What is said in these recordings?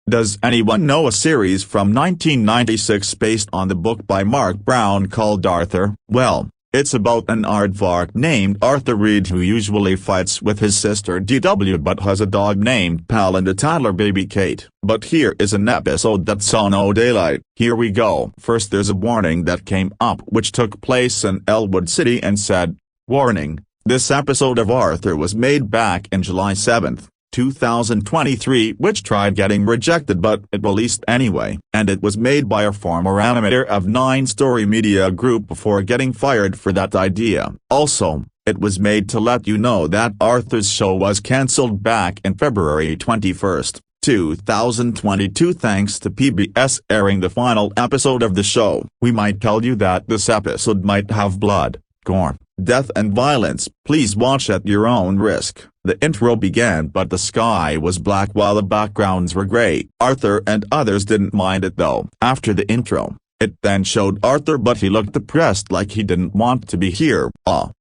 Does anyone know a series from 1996 based on the book by Mark Brown called Arthur? Well, it's about an aardvark named Arthur Reed who usually fights with his sister DW but has a dog named Pal and a toddler baby Kate. But here is an episode that saw no daylight. Here we go. First there's a warning that came up which took place in Elwood City and said, "Warning, this episode of Arthur was made back in July 7, 2023 which tried getting rejected but it released anyway, and it was made by a former animator of 9 Story Media Group before getting fired for that idea. Also, it was made to let you know that Arthur's show was cancelled back in February 21, 2022 thanks to PBS airing the final episode of the show. We might tell you that this episode might have blood, gore, death and violence. Please watch at your own risk." The intro began but the sky was black while the backgrounds were gray. Arthur and others didn't mind it though. After the intro, it then showed Arthur but he looked depressed like he didn't want to be here.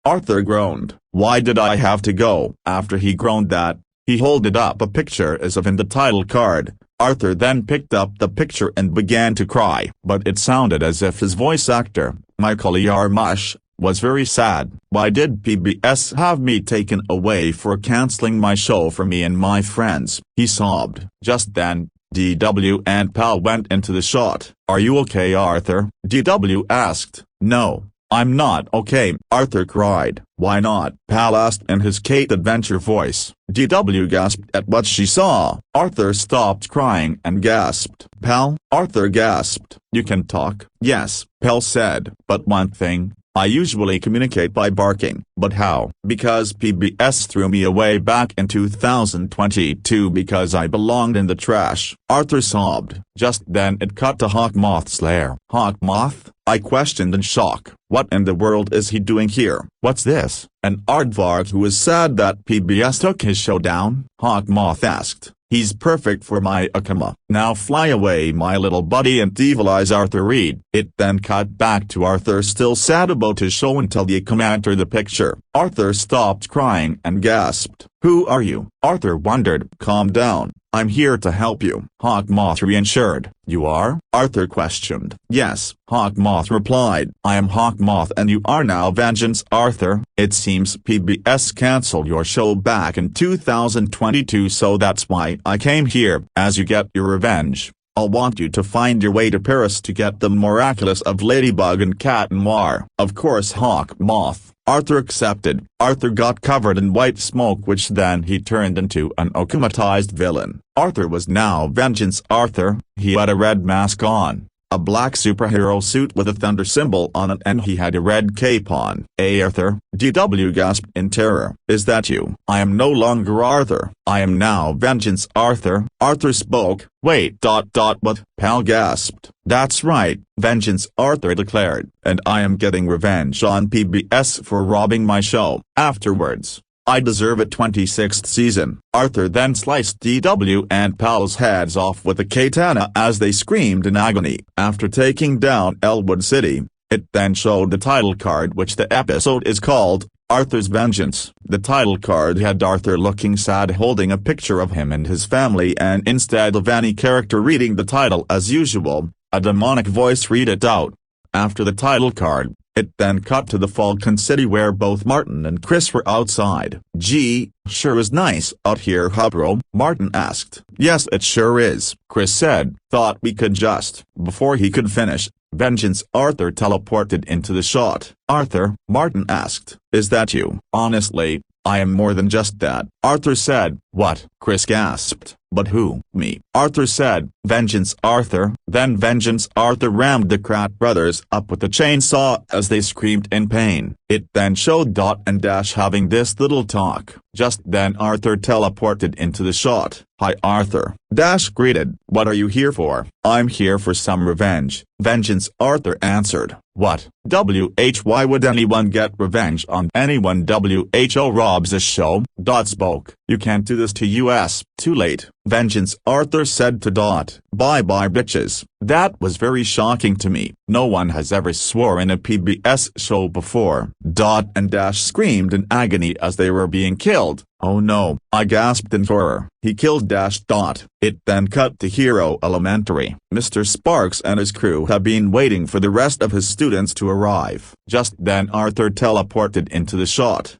Arthur groaned. "Why did I have to go?" After he groaned that, he holded up a picture as if in the title card. Arthur then picked up the picture and began to cry. But it sounded as if his voice actor, Michael Yarmush, was very sad. "Why did PBS have me taken away for cancelling my show for me and my friends?" he sobbed. Just then, DW and Pal went into the shot. "Are you okay, Arthur?" DW asked. "No, I'm not okay," Arthur cried. "Why not?" Pal asked in his Kate Adventure voice. DW gasped at what she saw. Arthur stopped crying and gasped. "Pal?" Arthur gasped. "You can talk?" "Yes," Pal said. "But one thing, I usually communicate by barking." "But how?" "Because PBS threw me away back in 2022 because I belonged in the trash." Arthur sobbed. Just then it cut to Hawkmoth's lair. "Hawkmoth?" I questioned in shock. "What in the world is he doing here?" "What's this?" "An aardvark who is sad that PBS took his show down?" Hawkmoth asked. "He's perfect for my Akama. Now fly away my little buddy and devilize Arthur Reed." It then cut back to Arthur still sad about his show until the Akama entered the picture. Arthur stopped crying and gasped. "Who are you?" Arthur wondered. "Calm down, I'm here to help you," Hawkmoth reassured. "You are?" Arthur questioned. "Yes," Hawkmoth replied. "I am Hawkmoth and you are now Vengeance Arthur. It seems PBS cancelled your show back in 2022 so that's why I came here. As you get your revenge, I'll want you to find your way to Paris to get the miraculous of Ladybug and Cat Noir." Of course Hawkmoth. Arthur accepted. Arthur got covered in white smoke which then he turned into an akumatized villain. Arthur was now Vengeance Arthur. He had a red mask on, a black superhero suit with a thunder symbol on it and he had a red cape on. "Hey Arthur," DW gasped in terror. "Is that you?" "I am no longer Arthur. I am now Vengeance Arthur." Arthur spoke. Wait. What?" Pal gasped. "That's right," Vengeance Arthur declared. "And I am getting revenge on PBS for robbing my show. Afterwards, I deserve a 26th season." Arthur then sliced DW and Pal's heads off with a katana as they screamed in agony. After taking down Elwood City, it then showed the title card which the episode is called, Arthur's Vengeance. The title card had Arthur looking sad holding a picture of him and his family and instead of any character reading the title as usual, a demonic voice read it out. After the title card, it then cut to the Falcon City where both Martin and Chris were outside. "Gee, sure is nice out here, huh bro?" Martin asked. "Yes it sure is," Chris said. "Thought we could just." Before he could finish, Vengeance Arthur teleported into the shot. "Arthur," Martin asked, "is that you?" "Honestly, I am more than just that," Arthur said. "What?" Chris gasped. "But who?" "Me," Arthur said. "Vengeance Arthur." Then Vengeance Arthur rammed the Krat brothers up with a chainsaw as they screamed in pain. It then showed Dot and Dash having this little talk. Just then Arthur teleported into the shot. "Hi Arthur," Dash greeted. "What are you here for?" "I'm here for some revenge," Vengeance Arthur answered. "What? Why would anyone get revenge on anyone? Who robs a show?" Dot spoke. "You can't do this to us." "Too late," Vengeance Arthur said to Dot. "Bye bye bitches." That was very shocking to me. No one has ever swore in a PBS show before. Dot and Dash screamed in agony as they were being killed. Oh no, I gasped in horror. He killed dash dot. It then cut to Hero Elementary. Mr. Sparks and his crew have been waiting for the rest of his students to arrive. Just then Arthur teleported into the shot.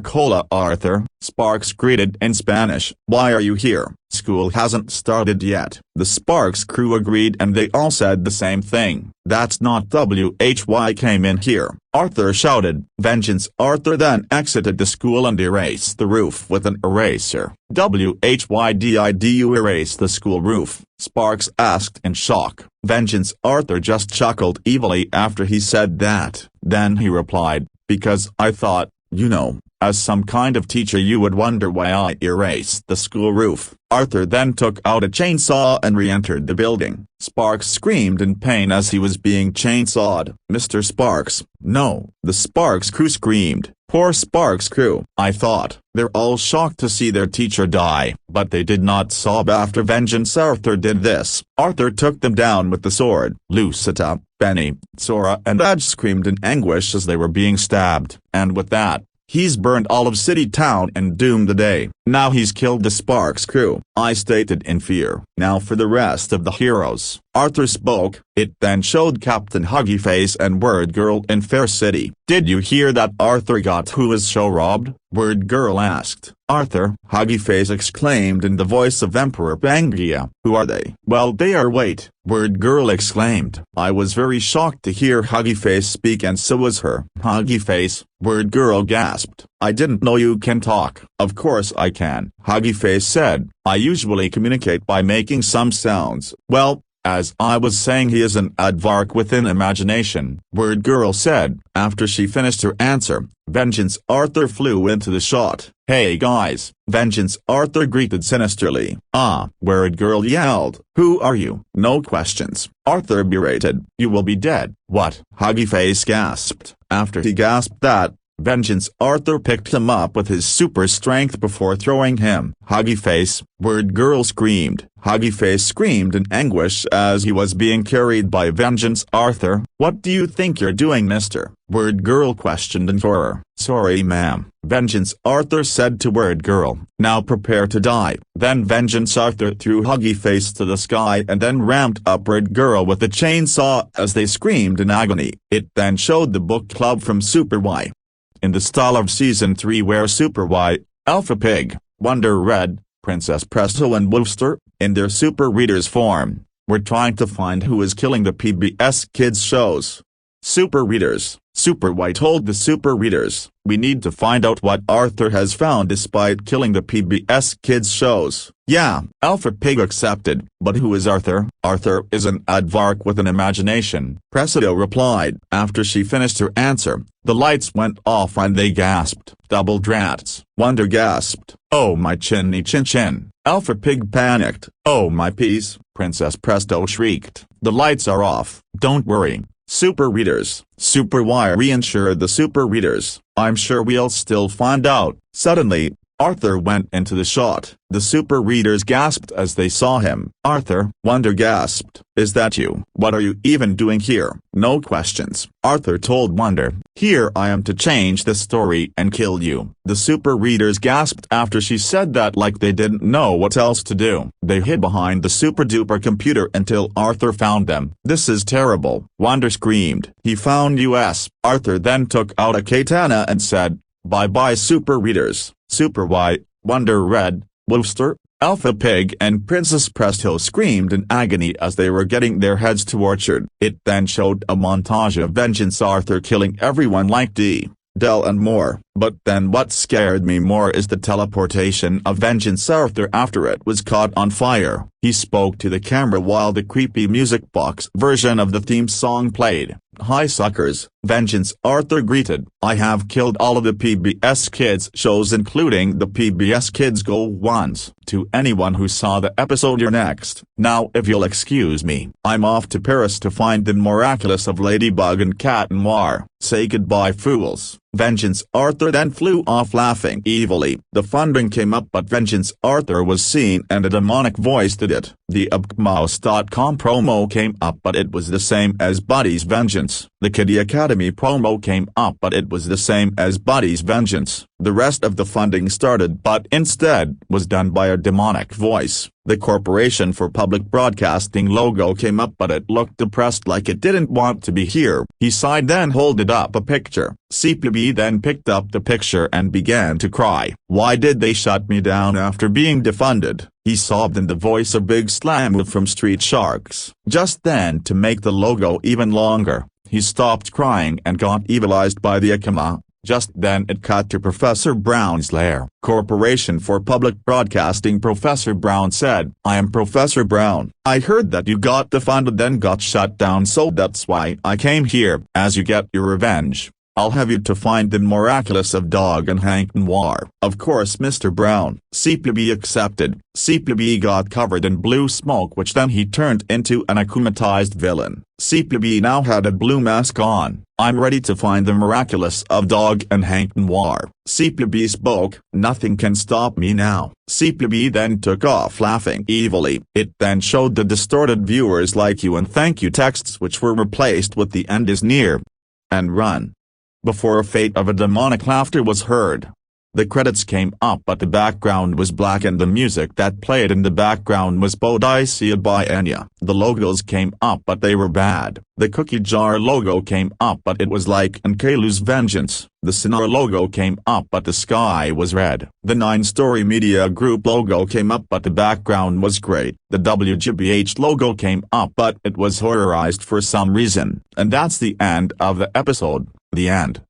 Hola Arthur, Sparks greeted in Spanish. Why are you here? School hasn't started yet. The Sparks crew agreed and they all said the same thing. That's not why came in here, Arthur shouted. Vengeance. Arthur then exited the school and erased the roof with an eraser. Why did you erase the school roof? Sparks asked in shock. Vengeance. Arthur just chuckled evilly after he said that. Then he replied, because I thought, you know, as some kind of teacher you would wonder why I erased the school roof. Arthur then took out a chainsaw and re-entered the building. Sparks screamed in pain as he was being chainsawed. Mr. Sparks, no, the Sparks crew screamed. Poor Sparks crew. I thought, they're all shocked to see their teacher die. But they did not sob after Vengeance. Arthur did this. Arthur took them down with the sword. Lucetta, Benny, Sora and Edge screamed in anguish as they were being stabbed. And with that, he's burned all of City Town and doomed the day. Now he's killed the Sparks crew, I stated in fear. Now for the rest of the heroes. Arthur spoke. It then showed Captain Huggyface and Word Girl in Fair City. Did you hear that Arthur got who his show robbed? Word Girl asked. Arthur, Huggyface exclaimed in the voice of Emperor Pangaea. Who are they? Well, they are. Wait, Word Girl exclaimed. I was very shocked to hear Huggyface speak and so was her. Huggyface, Word Girl gasped. I didn't know you can talk. Of course I can, Huggyface said. I usually communicate by making some sounds. Well, as I was saying, he is an aardvark within imagination, Word Girl said. After she finished her answer, Vengeance. Arthur flew into the shot. Hey guys, Vengeance. Arthur greeted sinisterly. Word Girl yelled. Who are you? No questions, Arthur berated. You will be dead. What? Huggyface gasped. After he gasped that, Vengeance. Arthur picked him up with his super strength before throwing him. Huggyface, Word Girl screamed. Huggyface screamed in anguish as he was being carried by Vengeance. Arthur, what do you think you're doing, mister? Word Girl questioned in horror. Sorry ma'am, Vengeance. Arthur said to Word Girl. Now prepare to die. Then Vengeance. Arthur threw Huggyface to the sky and then ramped up Word Girl with the chainsaw as they screamed in agony. It then showed the book club from Super Y. In the style of Season 3 where Super Y, Alpha Pig, Wonder Red, Princess Presto and Wolfster, in their super readers form, were trying to find who is killing the PBS Kids shows. Super readers. Super Y told the super readers, we need to find out what Arthur has found despite killing the PBS Kids shows. Yeah, Alpha Pig accepted, but who is Arthur? Arthur is an aardvark with an imagination, Presido replied. After she finished her answer, the lights went off and they gasped. Double drats. Wonder gasped. Oh my chinny chin chin. Alpha Pig panicked. Oh my piece. Princess Presto shrieked. The lights are off. Don't worry. Super readers. Super Y reassured the super readers. I'm sure we'll still find out. Suddenly, Arthur went into the shot. The super readers gasped as they saw him. Arthur, Wonder gasped. Is that you? What are you even doing here? No questions, Arthur told Wonder. Here I am to change the story and kill you. The super readers gasped after she said that like they didn't know what else to do. They hid behind the super duper computer until Arthur found them. This is terrible, Wonder screamed. He found us. Arthur then took out a katana and said, bye-bye super readers. Super Y, Wonder Red, Wolfster, Alpha Pig and Princess Presto screamed in agony as they were getting their heads tortured. It then showed a montage of Vengeance. Arthur killing everyone like Del and more. But then what scared me more is the teleportation of Vengeance. Arthur after it was caught on fire. He spoke to the camera while the creepy music box version of the theme song played. Hi suckers, Vengeance. Arthur greeted. I have killed all of the PBS Kids shows including the PBS Kids Go ones. To anyone who saw the episode, you're next. Now if you'll excuse me, I'm off to Paris to find the miraculous of Ladybug and Cat Noir. Say goodbye fools. Vengeance. Arthur then flew off laughing evilly. The funding came up but Vengeance. Arthur was seen and a demonic voice did it. The upmouse.com promo came up but it was the same as Buddy's Vengeance. The Kiddie Academy promo came up but it was the same as Buddy's Vengeance. The rest of the funding started but instead was done by a demonic voice. The Corporation for Public Broadcasting logo came up but it looked depressed like it didn't want to be here. He sighed then holded up a picture. CPB then picked up the picture and began to cry. Why did they shut me down after being defunded? He sobbed in the voice of Big Slam from Street Sharks. Just then, to make the logo even longer, he stopped crying and got evilized by the Akama. Just then it cut to Professor Brown's lair. Corporation for Public Broadcasting. Professor Brown said, I am Professor Brown. I heard that you got defunded then got shut down, so that's why I came here. As you get your revenge, I'll have you to find the miraculous of Dog and Hank Noir. Of course Mr. Brown. CPB accepted. CPB got covered in blue smoke which then he turned into an akumatized villain. CPB now had a blue mask on. I'm ready to find the miraculous of Dog and Hank Noir. CPB spoke, nothing can stop me now. CPB then took off laughing evilly. It then showed the distorted viewers like you and thank you texts which were replaced with the end is near and run. Before a fate of a demonic laughter was heard. The credits came up but the background was black and the music that played in the background was Bodicea by Enya. The logos came up but they were bad. The cookie jar logo came up but it was like Nkalu's Vengeance. The Sinar logo came up but the sky was red. The 9-Story Media Group logo came up but the background was great. The WGBH logo came up but it was horrorized for some reason. And that's the end of the episode. The end.